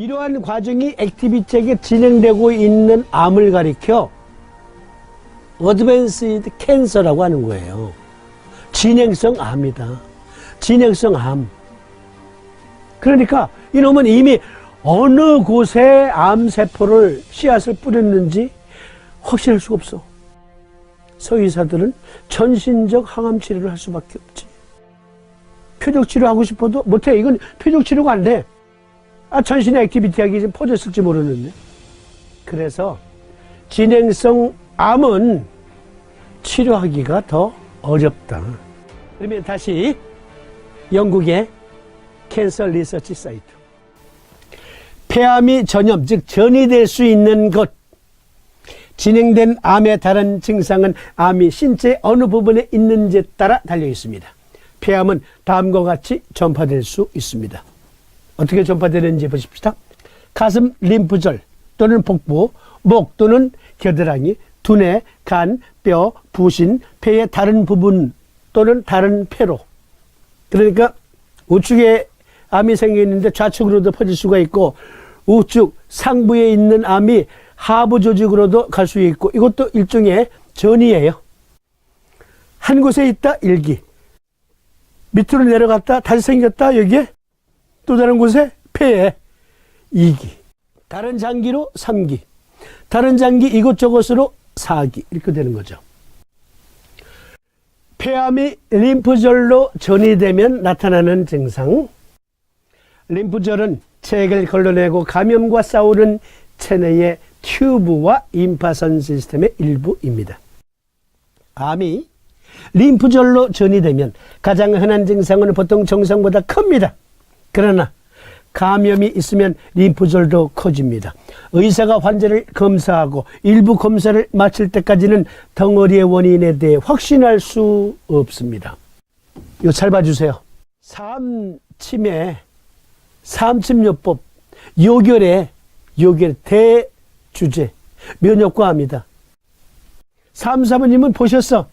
이러한 과정이 액티비티하게 진행되고 있는 암을 가리켜 어드밴스드 캔서라고 하는 거예요. 진행성 암이다. 진행성 암. 그러니까 이놈은 이미 어느 곳에 암세포를 씨앗을 뿌렸는지 확신할 수가 없어. 서의사들은 전신적 항암 치료를 할 수밖에 없지. 표적 치료하고 싶어도 못해. 이건 표적 치료가 안 돼. 전신의 액티비티하게 좀 퍼졌을지 모르는데. 그래서 진행성 암은 치료하기가 더 어렵다. 그러면 다시 영국의 캔서 리서치 사이트. 폐암이 전염, 즉 전이될 수 있는 것. 진행된 암의 다른 증상은 암이 신체 어느 부분에 있는지에 따라 달려 있습니다. 폐암은 다음과 같이 전파될 수 있습니다. 어떻게 전파되는지 보십시다. 가슴 림프절 또는 복부, 목 또는 겨드랑이, 두뇌, 간, 뼈, 부신, 폐의 다른 부분 또는 다른 폐로. 그러니까 우측에 암이 생겨 있는데 좌측으로도 퍼질 수가 있고, 우측 상부에 있는 암이 하부 조직으로도 갈 수 있고, 이것도 일종의 전이에요. 한 곳에 있다 1기, 밑으로 내려갔다 다시 생겼다 여기에, 또 다른 곳에 폐에 2기, 다른 장기로 3기, 다른 장기 이곳저곳으로 4기, 이렇게 되는 거죠. 폐암이 림프절로 전이되면 나타나는 증상. 림프절은 체액을 걸러내고 감염과 싸우는 체내의 튜브와 임파선 시스템의 일부입니다. 암이 림프절로 전이되면 가장 흔한 증상은 보통 정상보다 큽니다. 그러나 감염이 있으면 림프절도 커집니다. 의사가 환자를 검사하고 일부 검사를 마칠 때까지는 덩어리의 원인에 대해 확신할 수 없습니다. 이거 잘 봐주세요. 삼침요법, 요결의 대주제, 면역과합니다. 3, 4번님은 보셨어.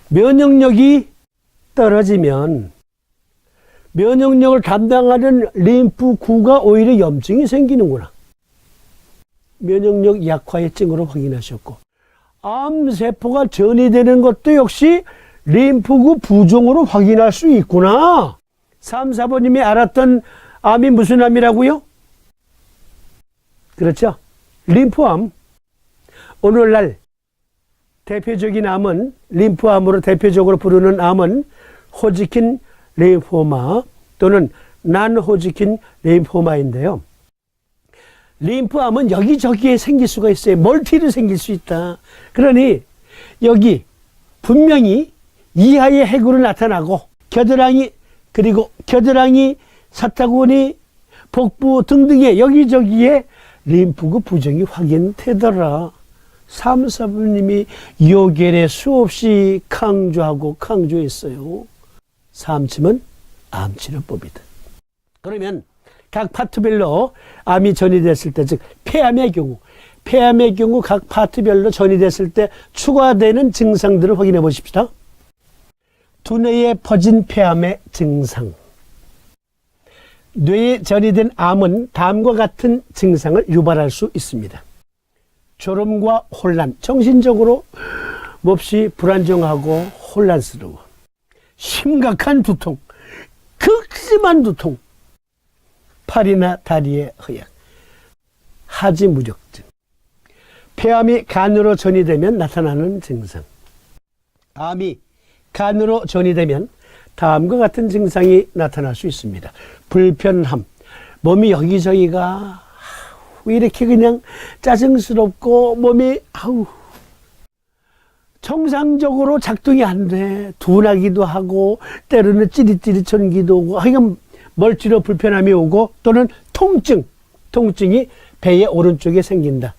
면역력이 떨어지면 면역력을 담당하는 림프구가 오히려 염증이 생기는구나. 면역력 약화의 증으로 확인하셨고, 암세포가 전이되는 것도 역시 림프구 부종으로 확인할 수 있구나. 3, 4번님이 알았던 암이 무슨 암이라고요? 그렇죠. 림프암. 오늘날 대표적인 암은, 림프암으로 대표적으로 부르는 암은 호지킨 림포마 또는 난호지킨 림포마인데요. 림프암은 여기저기에 생길 수가 있어요. 멀티로 생길 수 있다. 그러니 여기 분명히 이하의 해구로 나타나고, 겨드랑이, 그리고 겨드랑이, 사타구니, 복부 등등의 여기저기에 림프구 부종이 확인되더라. 3, 4번님이 요결에 수없이 강조했어요. 삼침은 암치료법이다. 그러면 각 파트별로 암이 전이됐을 때, 즉 폐암의 경우 각 파트별로 전이됐을 때 추가되는 증상들을 확인해 보십시다. 두뇌에 퍼진 폐암의 증상. 뇌에 전이된 암은 다음과 같은 증상을 유발할 수 있습니다. 졸음과 혼란, 정신적으로 몹시 불안정하고 혼란스러워. 심각한 두통, 극심한 두통, 팔이나 다리의 허약, 하지 무력증. 폐암이 간으로 전이되면 나타나는 증상. 암이 간으로 전이되면 다음과 같은 증상이 나타날 수 있습니다. 불편함, 몸이 여기저기가 왜 이렇게 그냥 짜증스럽고 몸이 정상적으로 작동이 안 돼. 둔하기도 하고 때로는 찌릿찌릿천기도 오고, 하여간 멀티로 불편함이 오고, 또는 통증이 배의 오른쪽에 생긴다.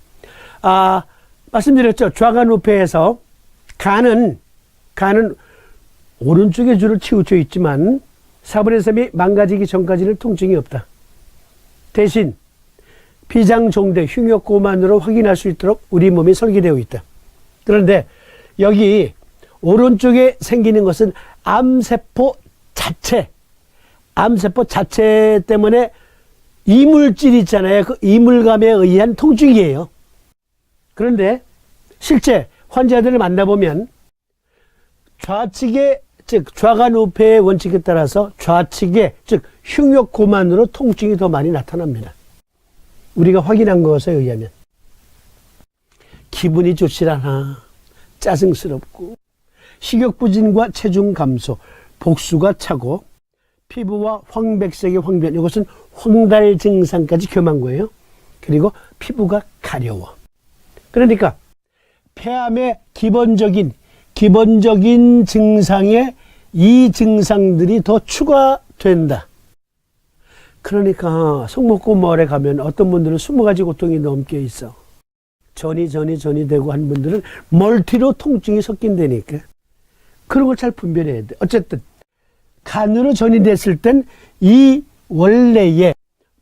말씀드렸죠. 좌간 우폐에서 간은 오른쪽에 주로 치우쳐 있지만 4분의 3이 망가지기 전까지는 통증이 없다. 대신 비장종대, 흉역고만으로 확인할 수 있도록 우리 몸이 설계되어 있다. 그런데 여기 오른쪽에 생기는 것은 암세포 자체 때문에 이물질 있잖아요. 그 이물감에 의한 통증이에요. 그런데 실제 환자들을 만나보면 좌측의, 즉 좌간 우폐의 원칙에 따라서 좌측의, 즉 흉욕고만으로 통증이 더 많이 나타납니다. 우리가 확인한 것에 의하면 기분이 좋질 않아, 짜증스럽고, 식욕부진과 체중 감소, 복수가 차고, 피부와 황백색의 황변, 이것은 황달 증상까지 겸한 거예요. 그리고 피부가 가려워. 그러니까 폐암의 기본적인 증상에 이 증상들이 더 추가된다. 그러니까 성목고마을에 가면 어떤 분들은 20가지 고통이 넘게 있어. 전이 되고 한 분들은 멀티로 통증이 섞인다니까. 그런 걸 잘 분별해야 돼. 어쨌든 간으로 전이 됐을 땐 이 원래의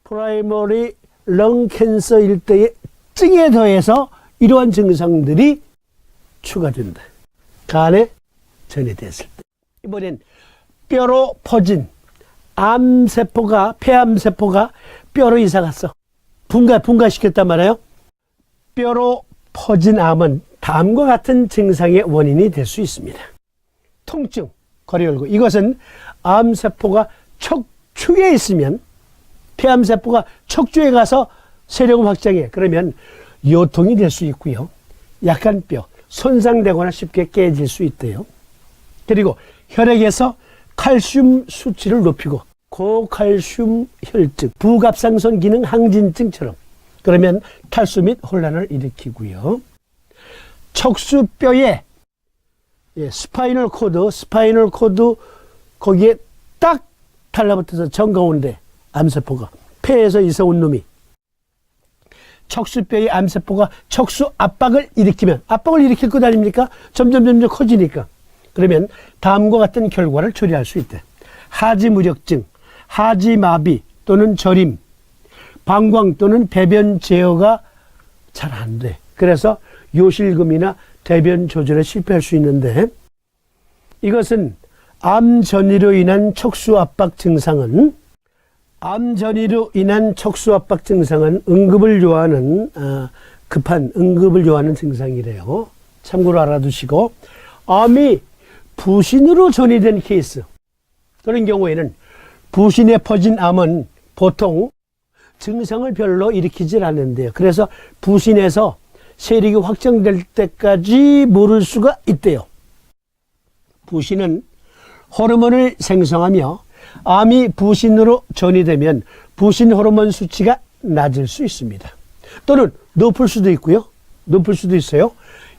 프라이머리 렁 캔서 일대의 증에 더해서 이러한 증상들이 추가된다. 간에 전이 됐을 때. 이번엔 뼈로 퍼진 암세포가, 폐암세포가 뼈로 이사갔어. 분가시켰단 말이에요. 뼈로 퍼진 암은 다음과 같은 증상의 원인이 될 수 있습니다. 통증, 거리 열고. 이것은 암세포가 척추에 있으면, 폐암세포가 척추에 가서 세력을 확장해. 그러면 요통이 될 수 있고요. 약한 뼈, 손상되거나 쉽게 깨질 수 있대요. 그리고 혈액에서 칼슘 수치를 높이고 고칼슘 혈증, 부갑상선 기능 항진증처럼, 그러면 탈수 및 혼란을 일으키고요. 척수뼈에 스파이널 코드 거기에 딱 달라붙어서 정가운데 암세포가, 폐에서 이사온 놈이 척수뼈의 암세포가 척수 압박을 일으키면, 압박을 일으킬 것 아닙니까? 점점 커지니까. 그러면 다음과 같은 결과를 초래할 수 있대. 하지무력증, 하지마비 또는 저림, 방광 또는 배변 제어가 잘 안 돼. 그래서 요실금이나 대변 조절에 실패할 수 있는데, 이것은 암 전이로 인한 척수 압박 증상은 응급을 요하는, 급한 응급을 요하는 증상이래요. 참고로 알아두시고, 암이 부신으로 전이된 케이스, 그런 경우에는 부신에 퍼진 암은 보통 증상을 별로 일으키질 않는데요. 그래서 부신에서 세력이 확장될 때까지 모를 수가 있대요. 부신은 호르몬을 생성하며 암이 부신으로 전이되면 부신 호르몬 수치가 낮을 수 있습니다. 또는 높을 수도 있어요.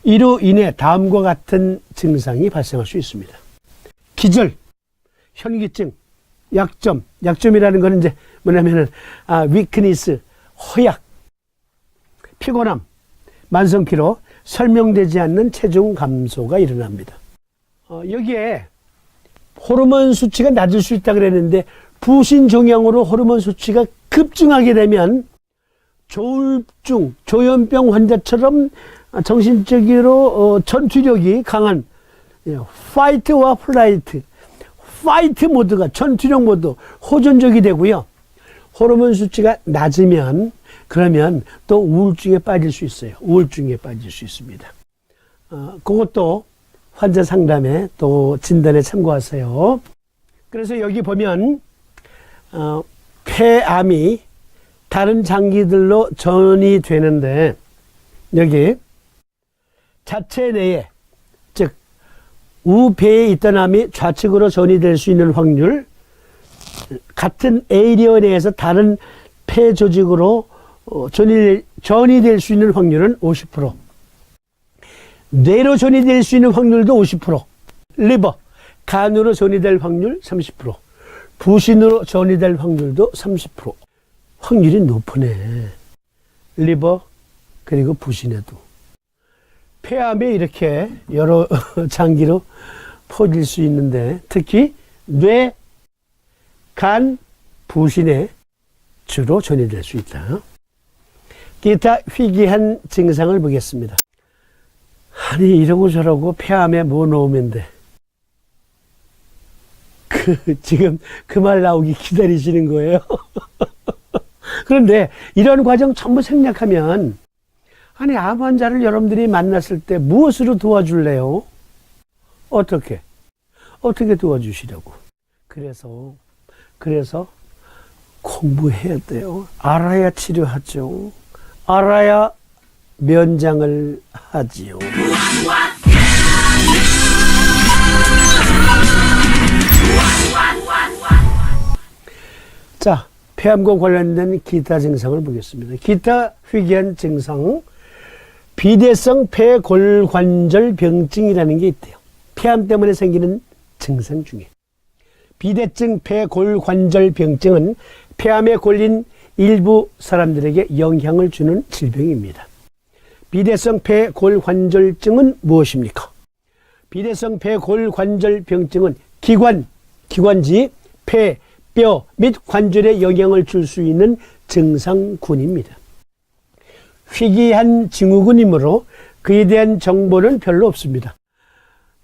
이로 인해 다음과 같은 증상이 발생할 수 있습니다. 기절, 현기증, 약점이라는 것은 이제 뭐냐면은, 위크니스, 허약, 피곤함, 만성피로, 설명되지 않는 체중 감소가 일어납니다. 여기에 호르몬 수치가 낮을 수 있다 그랬는데, 부신 종양으로 호르몬 수치가 급증하게 되면 조울증, 조현병 환자처럼 정신적으로 전투력이 강한 파이트와 플라이트, 파이트 모드가, 전투력 모드, 호전적이 되고요. 호르몬 수치가 낮으면, 그러면 또 우울증에 빠질 수 있어요. 우울증에 빠질 수 있습니다. 그것도 환자 상담에 또 진단에 참고하세요. 그래서 여기 보면 폐암이 다른 장기들로 전이 되는데, 여기 자체 내에, 즉 우폐에 있던 암이 좌측으로 전이 될 수 있는 확률, 같은 에이리어 내에서 다른 폐 조직으로 전이 될 수 있는 확률은 50%, 뇌로 전이 될 수 있는 확률도 50%, 리버, 간으로 전이 될 확률 30%, 부신으로 전이 될 확률도 30%. 확률이 높으네. 리버, 그리고 부신에도. 폐암이 이렇게 여러 장기로 퍼질 수 있는데, 특히 뇌, 간, 부신에 주로 전이될 수 있다. 기타 희귀한 증상을 보겠습니다. 아니, 이러고 저러고 폐암에 뭐 넣으면 돼? 지금 그 말 나오기 기다리시는 거예요? 그런데 이런 과정 전부 생략하면, 아니, 암 환자를 여러분들이 만났을 때 무엇으로 도와줄래요? 어떻게 도와주시려고? 그래서 공부해야 돼요. 알아야 치료하죠. 알아야 면장을 하지요. 자, 폐암과 관련된 기타 증상을 보겠습니다. 기타 희귀한 증상, 비대성 폐골관절 병증이라는 게 있대요. 폐암 때문에 생기는 증상 중에 비대증 폐골관절 병증은 폐암에 걸린 일부 사람들에게 영향을 주는 질병입니다. 비대성 폐골관절증은 무엇입니까? 비대성 폐골관절 병증은 기관지, 폐, 뼈 및 관절에 영향을 줄 수 있는 증상군입니다. 희귀한 증후군이므로 그에 대한 정보는 별로 없습니다.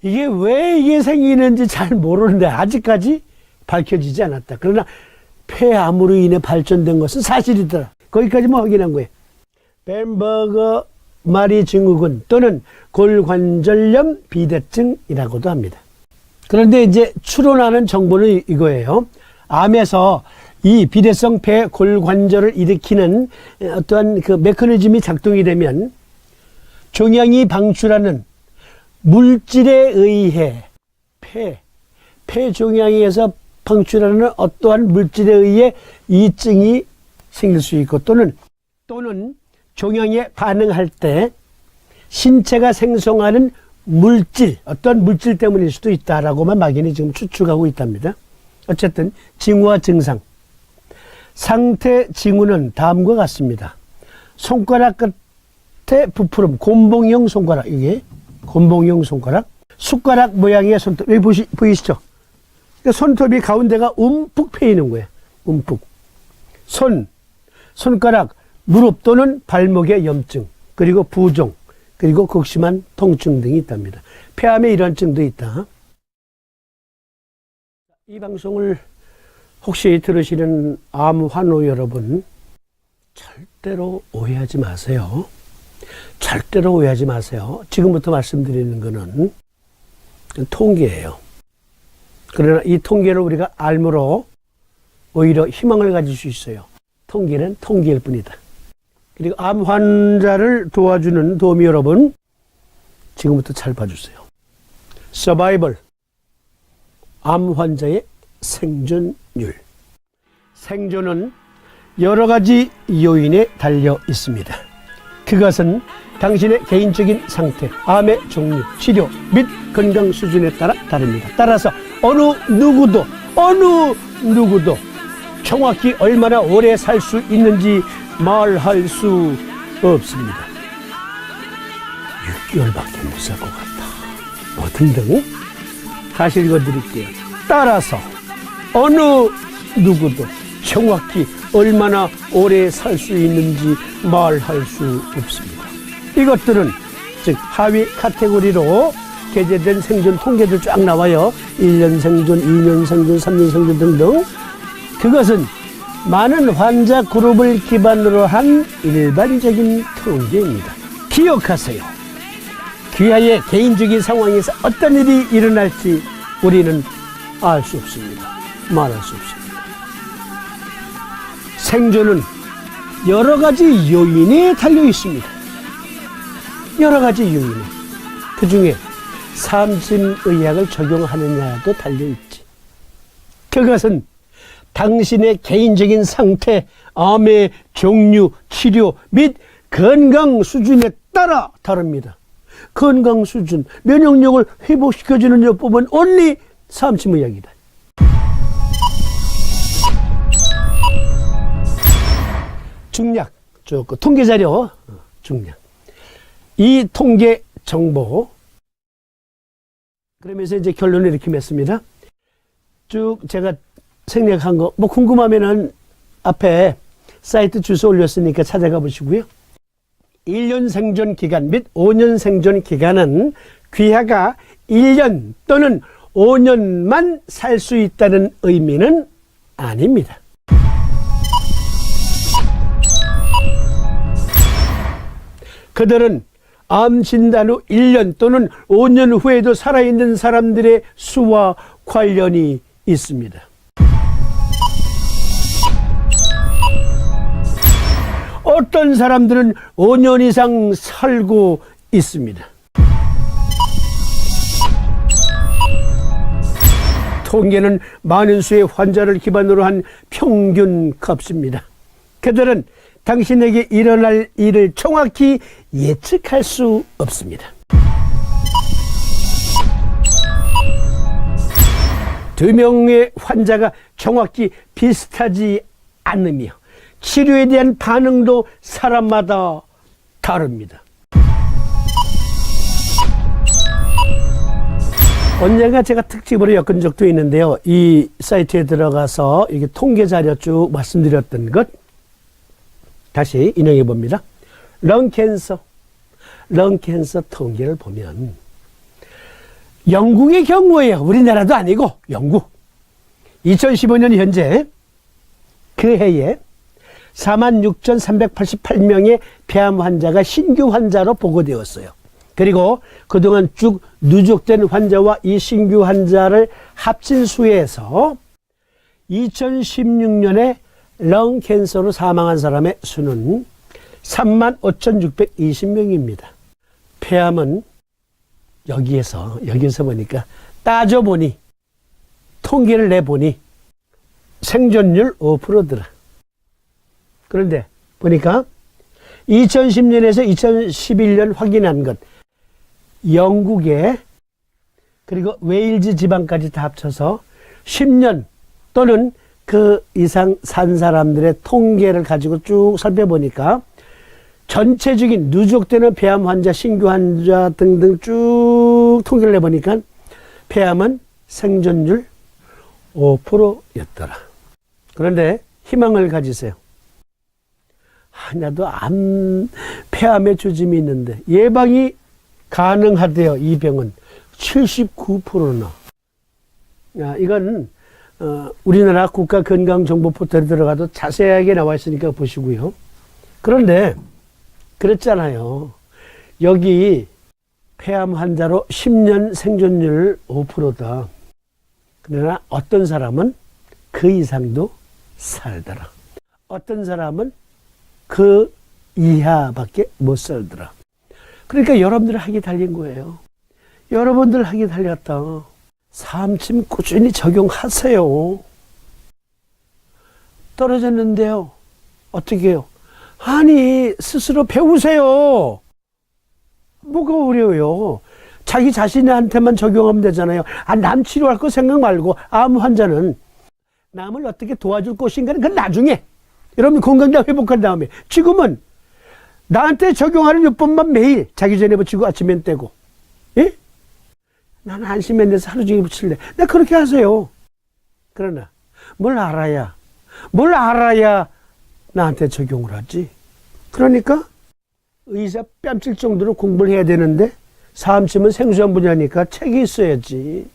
이게 왜 이게 생기는지 잘 모르는데 아직까지 밝혀지지 않았다. 그러나 폐암으로 인해 발전된 것은 사실이더라. 거기까지만 확인한 거예요. 벤버그 마리 증후군 또는 골관절염 비대증이라고도 합니다. 그런데 이제 추론하는 정보는 이거예요. 암에서 이 비대성 폐골관절을 일으키는 어떠한 그 메커니즘이 작동이 되면 종양이 방출하는 물질에 의해 폐종양에서 방출하는 어떠한 물질에 의해 이 증이 생길 수 있고 또는 종양에 반응할 때 신체가 생성하는 물질, 어떤 물질 때문일 수도 있다라고만 막연히 지금 추측하고 있답니다. 어쨌든 징후와 증상, 상태 징후는 다음과 같습니다. 손가락 끝에 부푸름, 곤봉형 손가락, 이게 곤봉형 손가락, 숟가락 모양의 손톱, 여기 보이시죠? 그러니까 손톱이 가운데가 움푹 패이는 거예요. 움푹. 손가락, 무릎 또는 발목의 염증, 그리고 부종, 그리고 극심한 통증 등이 있답니다. 폐암에 이런 증도 있다. 이 방송을 혹시 들으시는 암 환우 여러분, 절대로 오해하지 마세요. 절대로 오해하지 마세요. 지금부터 말씀드리는 것은 통계예요. 그러나 이 통계를 우리가 알므로 오히려 희망을 가질 수 있어요. 통계는 통계일 뿐이다. 그리고 암 환자를 도와주는 도우미 여러분, 지금부터 잘 봐주세요. 서바이벌, 암 환자의 생존율. 생존은 여러 가지 요인에 달려 있습니다. 그것은 당신의 개인적인 상태, 암의 종류, 치료 및 건강 수준에 따라 다릅니다. 따라서 어느 누구도 정확히 얼마나 오래 살 수 있는지 말할 수 없습니다. 6개월밖에 못 살 것 같다. 뭐 등등. 다시 읽어드릴게요. 따라서 어느 누구도 정확히 얼마나 오래 살 수 있는지 말할 수 없습니다. 이것들은 즉 하위 카테고리로 게재된 생존 통계들 쫙 나와요. 1년 생존, 2년 생존, 3년 생존 등등. 그것은 많은 환자 그룹을 기반으로 한 일반적인 통계입니다. 기억하세요. 귀하의 개인적인 상황에서 어떤 일이 일어날지 우리는 알 수 없습니다. 말할 수 없습니다. 생존은 여러 가지 요인에 달려 있습니다. 여러 가지 요인. 그 중에 삼심의학을 적용하느냐도 달려 있지. 그것은 당신의 개인적인 상태, 암의 종류, 치료 및 건강 수준에 따라 다릅니다. 건강 수준, 면역력을 회복시켜주는 요법은 only 삼심의학이다. 중략, 통계자료, 중략. 이 통계 정보. 그러면서 이제 결론을 이렇게 맺습니다. 쭉 제가 생략한 거, 뭐 궁금하면은 앞에 사이트 주소 올렸으니까 찾아가 보시고요. 1년 생존 기간 및 5년 생존 기간은 귀하가 1년 또는 5년만 살 수 있다는 의미는 아닙니다. 그들은 암 진단 후 1년 또는 5년 후에도 살아있는 사람들의 수와 관련이 있습니다. 어떤 사람들은 5년 이상 살고 있습니다. 통계는 많은 수의 환자를 기반으로 한 평균 값입니다. 그들은 당신에게 일어날 일을 정확히 예측할 수 없습니다. 두 명의 환자가 정확히 비슷하지 않으며 치료에 대한 반응도 사람마다 다릅니다. 언젠가 제가 특집으로 엮은 적도 있는데요. 이 사이트에 들어가서 이게 통계 자료 쭉 말씀드렸던 것 다시 인용해 봅니다. 런캔서 통계를 보면 영국의 경우에요. 우리나라도 아니고 영국. 2015년 현재 그 해에 46,388명의 폐암 환자가 신규 환자로 보고되었어요. 그리고 그동안 쭉 누적된 환자와 이 신규 환자를 합친 수에서 2016년에 런캔서로 사망한 사람의 수는 35,620명입니다. 폐암은 여기에서 보니까 따져보니 통계를 내보니 생존율 5%더라. 그런데 보니까 2010년에서 2011년 확인한 것 영국에 그리고 웨일즈 지방까지 다 합쳐서 10년 또는 그 이상 산 사람들의 통계를 가지고 쭉 살펴보니까 전체적인 누적되는 폐암 환자, 신규 환자 등등 쭉 통계를 내보니까 폐암은 생존율 5%였더라. 그런데 희망을 가지세요. 나도 폐암의 조짐이 있는데 예방이 가능하대요. 이 병은 79%나. 이건 우리나라 국가건강정보 포털에 들어가도 자세하게 나와 있으니까 보시고요. 그런데 그랬잖아요. 여기 폐암 환자로 10년 생존율 5%다. 그러나 어떤 사람은 그 이상도 살더라. 어떤 사람은 그 이하밖에 못 살더라. 그러니까 여러분들 하기 달린 거예요. 여러분들 하기 달렸다. 삼침 꾸준히 적용하세요. 떨어졌는데요. 어떻게 해요? 아니 스스로 배우세요. 뭐가 어려워요. 자기 자신한테만 적용하면 되잖아요. 남 치료할 거 생각 말고 암 환자는 남을 어떻게 도와줄 것인가는 그건 나중에 여러분 건강장 회복한 다음에 지금은 나한테 적용하는 요법만 매일 자기 전에 붙이고 아침엔 떼고 예? 나는 안심했는데 하루 종일 붙일래. 나 그렇게 하세요. 그러나 뭘 알아야 나한테 적용을 하지. 그러니까 의사 뺨칠 정도로 공부를 해야 되는데 사암침은 생소한 분야니까 책이 있어야지.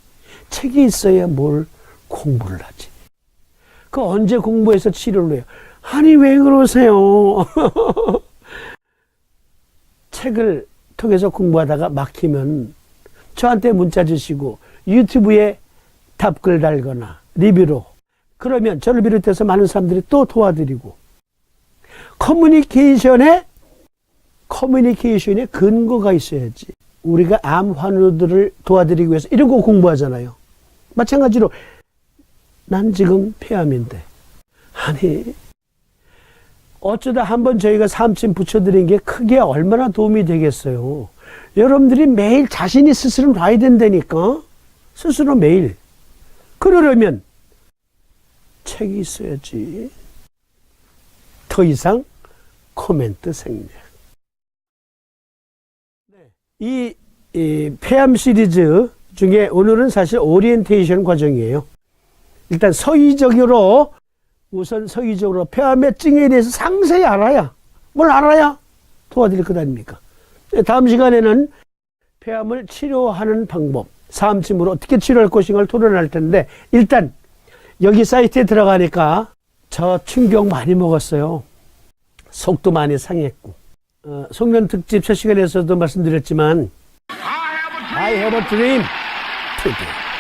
책이 있어야 뭘 공부를 하지. 그 언제 공부해서 치료를 해요? 아니 왜 그러세요? 책을 통해서 공부하다가 막히면 저한테 문자 주시고 유튜브에 답글 달거나 리뷰로 그러면 저를 비롯해서 많은 사람들이 또 도와드리고 커뮤니케이션에 근거가 있어야지. 우리가 암 환우들을 도와드리기 위해서 이런 거 공부하잖아요. 마찬가지로 난 지금 폐암인데 아니 어쩌다 한번 저희가 삼침 붙여드린 게 크게 얼마나 도움이 되겠어요. 여러분들이 매일 자신이 스스로 봐야 된다니까. 스스로 매일. 그러려면 책이 있어야지. 더 이상 코멘트 생략. 이 폐암 시리즈 중에 오늘은 사실 오리엔테이션 과정이에요. 일단 우선 서의적으로 폐암의 증에 대해서 상세히 알아야 뭘 알아야 도와드릴 것 아닙니까? 다음 시간에는 폐암을 치료하는 방법, 사암침으로 어떻게 치료할 것인가를 토론할 텐데 일단 여기 사이트에 들어가니까 저 충격 많이 먹었어요. 속도 많이 상했고 송년 특집 첫 시간에서도 말씀드렸지만 I have a dream.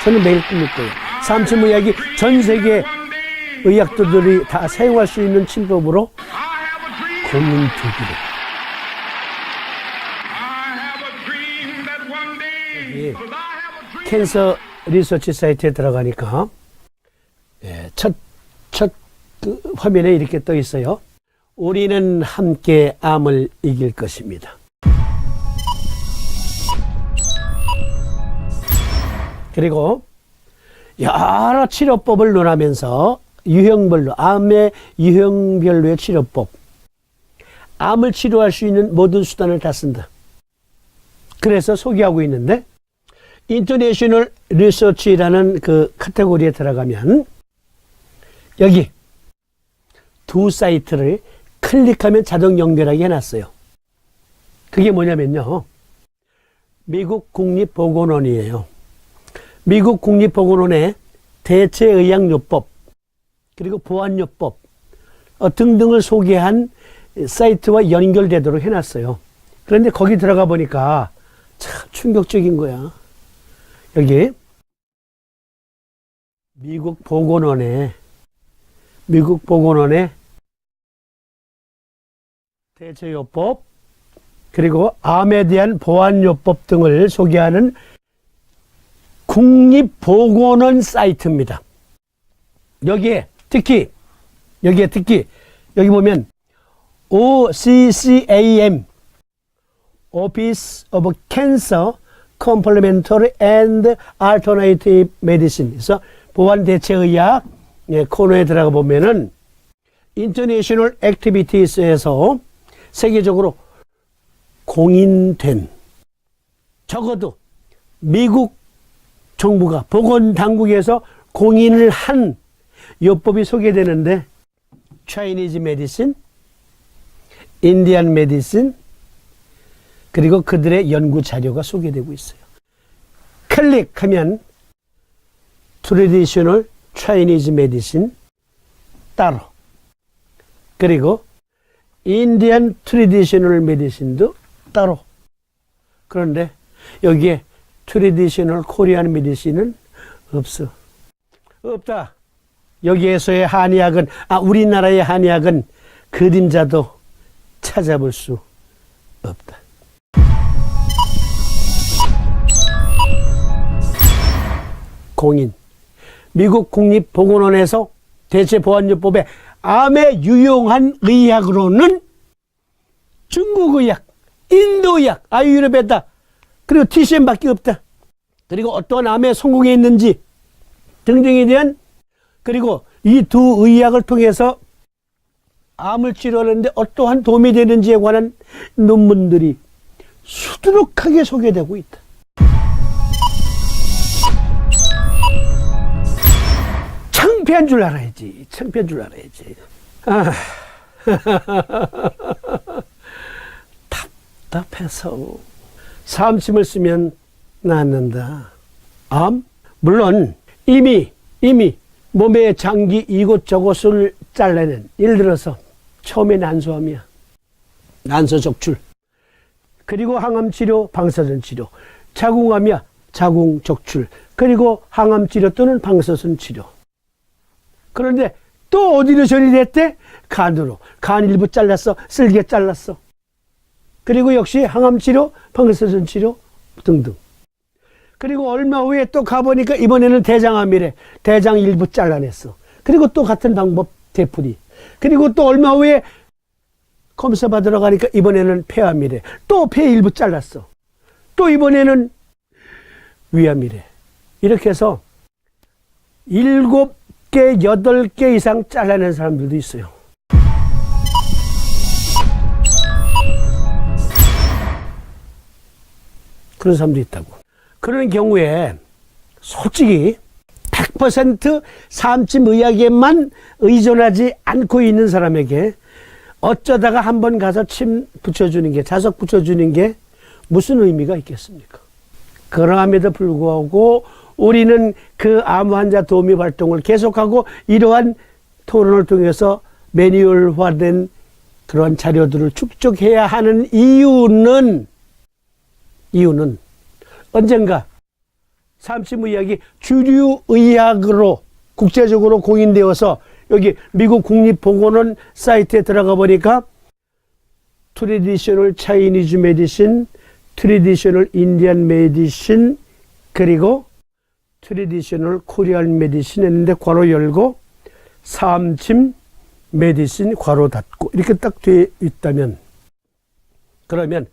저는 매일 꿈을 꿔요. 삼침의학이 전 세계 의학도들이 다 사용할 수 있는 침법으로 공인 두기를. 캔서 리서치 사이트에 들어가니까 첫 그 화면에 이렇게 떠 있어요. 우리는 함께 암을 이길 것입니다. 그리고 여러 치료법을 논하면서 유형별로, 암의 유형별로의 치료법, 암을 치료할 수 있는 모든 수단을 다 쓴다. 그래서 소개하고 있는데 인터내셔널 리서치라는 그 카테고리에 들어가면 여기 두 사이트를 클릭하면 자동 연결하게 해놨어요. 그게 뭐냐면요, 미국 국립보건원이에요. 미국 국립보건원의 대체의학요법 그리고 보안요법 등등을 소개한 사이트와 연결되도록 해놨어요. 그런데 거기 들어가 보니까 참 충격적인 거야. 여기 미국 보건원의 대체요법 그리고 암에 대한 보안요법 등을 소개하는 국립보건원 사이트입니다. 여기에 특히 여기 보면 OCCAM Office of Cancer Complementary and Alternative Medicine 그래서 보완대체의학 코너에 들어가 보면은 International Activities에서 세계적으로 공인된, 적어도 미국 정부가 보건당국에서 공인을 한 요법이 소개되는데 Chinese Medicine, Indian Medicine 그리고 그들의 연구 자료가 소개되고 있어요. 클릭하면 Traditional Chinese Medicine 따로, 그리고 Indian Traditional Medicine도 따로. 그런데 여기에 Traditional Korean Medicine은 없어. 없다. 여기에서의 한의학은, 우리나라의 한의학은 그림자도 찾아볼 수 없다. 공인. 미국 국립보건원에서 대체보안요법에 암에 유용한 의학으로는 중국의학, 인도의학, 아유르베다, 그리고 TCM밖에 없다. 그리고 어떠한 암에 성공해 있는지 등등에 대한, 그리고 이 두 의학을 통해서 암을 치료하는데 어떠한 도움이 되는지에 관한 논문들이 수두룩하게 소개되고 있다. 창피한 줄 알아야지. 답답해서 삼침을 쓰면 낫는다. 암? 물론 이미 몸의 장기 이곳저곳을 잘라낸, 예를 들어서 처음에 난소암이야. 난소 적출. 그리고 항암치료, 방사선 치료. 자궁암이야. 자궁 적출. 그리고 항암치료 또는 방사선 치료. 그런데 또 어디로 전이됐대? 간으로. 간 일부 잘랐어. 쓸개 잘랐어. 그리고 역시 항암치료, 방사선 치료 등등. 그리고 얼마 후에 또 가보니까 이번에는 대장암이래. 대장 일부 잘라냈어. 그리고 또 같은 방법 되풀이. 그리고 또 얼마 후에 검사 받으러 가니까 이번에는 폐암이래. 또 폐 일부 잘랐어. 또 이번에는 위암이래. 이렇게 해서 7개, 8개 이상 잘라낸 사람들도 있어요. 그런 사람도 있다고. 그런 경우에 솔직히 100% 삼침의학에만 의존하지 않고 있는 사람에게 어쩌다가 한번 가서 침 붙여주는 게, 자석 붙여주는 게 무슨 의미가 있겠습니까? 그럼에도 불구하고 우리는 그 암 환자 도우미 활동을 계속하고 이러한 토론을 통해서 매뉴얼화된 그런 자료들을 축적해야 하는 이유는 언젠가 삼심의학이 주류 의학으로 국제적으로 공인되어서 여기 미국 국립보건원 사이트에 들어가 보니까 트레디셔널 차이니즈 메디신, 트레디셔널 인디안 메디신, 그리고 트레디셔널 코리안 메디신 했는데 괄호 열고 삼침 메디신 괄호 닫고 이렇게 딱 되어 있다면, 그러면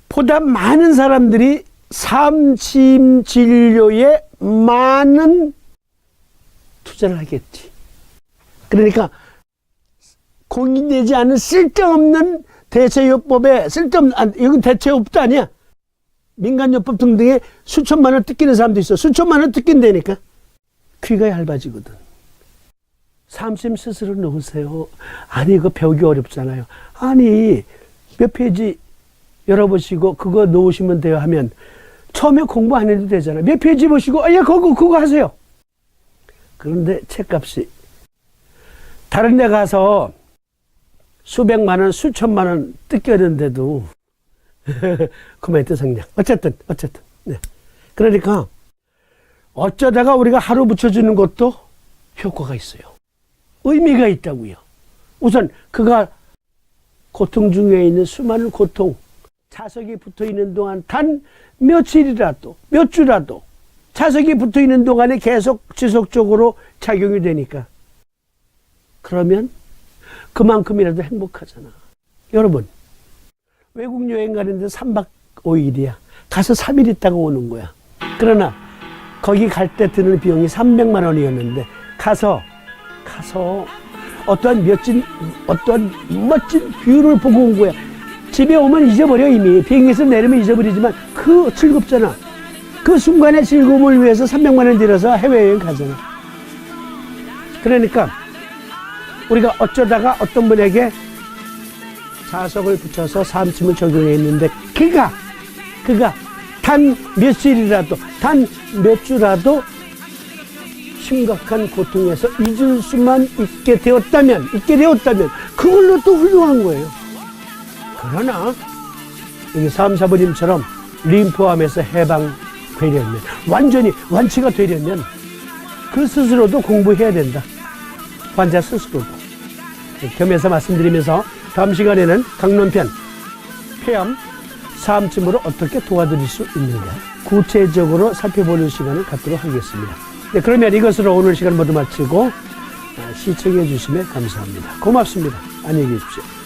보다 많은 사람들이 삼침 진료에 많은 투자를 하겠지. 그러니까 공인되지 않은 쓸데없는 대체요법에 이건 대체요법도 아니야. 민간요법 등등에 수천만 원 뜯기는 사람도 있어. 수천만 원 뜯긴다니까. 귀가 얇아지거든. 삼심 스스로 넣으세요. 아니 이거 배우기 어렵잖아요. 아니 몇 페이지 열어보시고 그거 넣으시면 돼요 하면 처음에 공부 안 해도 되잖아요. 몇 페이지 보시고 예 그거 하세요. 그런데 책값이 다른 데 가서 수백만 원, 수천만 원 뜯겼는데도 코멘트 성냥. 어쨌든. 네. 그러니까 어쩌다가 우리가 하루 붙여주는 것도 효과가 있어요. 의미가 있다고요. 우선 그가 고통 중에 있는 수많은 고통, 자석이 붙어 있는 동안 단 며칠이라도, 몇 주라도 자석이 붙어 있는 동안에 계속 지속적으로 작용이 되니까. 그러면 그만큼이라도 행복하잖아. 여러분, 외국 여행 가는데 3박 5일이야. 가서 3일 있다가 오는 거야. 그러나 거기 갈 때 드는 비용이 300만 원이었는데 가서 어떠한 멋진 뷰를 보고 온 거야. 집에 오면 잊어버려 이미. 비행기에서 내리면 잊어버리지만 그 즐겁잖아. 그 순간의 즐거움을 위해서 300만 원 들여서 해외여행 가잖아. 그러니까 우리가 어쩌다가 어떤 분에게 자석을 붙여서 삼침을 적용했는데 그가 단 며칠이라도 단 몇 주라도 심각한 고통에서 잊을 수만 있게 되었다면 그걸로 또 훌륭한 거예요. 그러나 여기 사부님처럼 림프암에서 해방되려면, 완전히 완치가 되려면 그 스스로도 공부해야 된다. 환자 스스로도. 겸해서 말씀드리면서 다음 시간에는 강론편 폐암, 삼침으로 어떻게 도와드릴 수 있는가 구체적으로 살펴보는 시간을 갖도록 하겠습니다. 네, 그러면 이것으로 오늘 시간 모두 마치고 시청해 주시면 감사합니다. 고맙습니다. 안녕히 계십시오.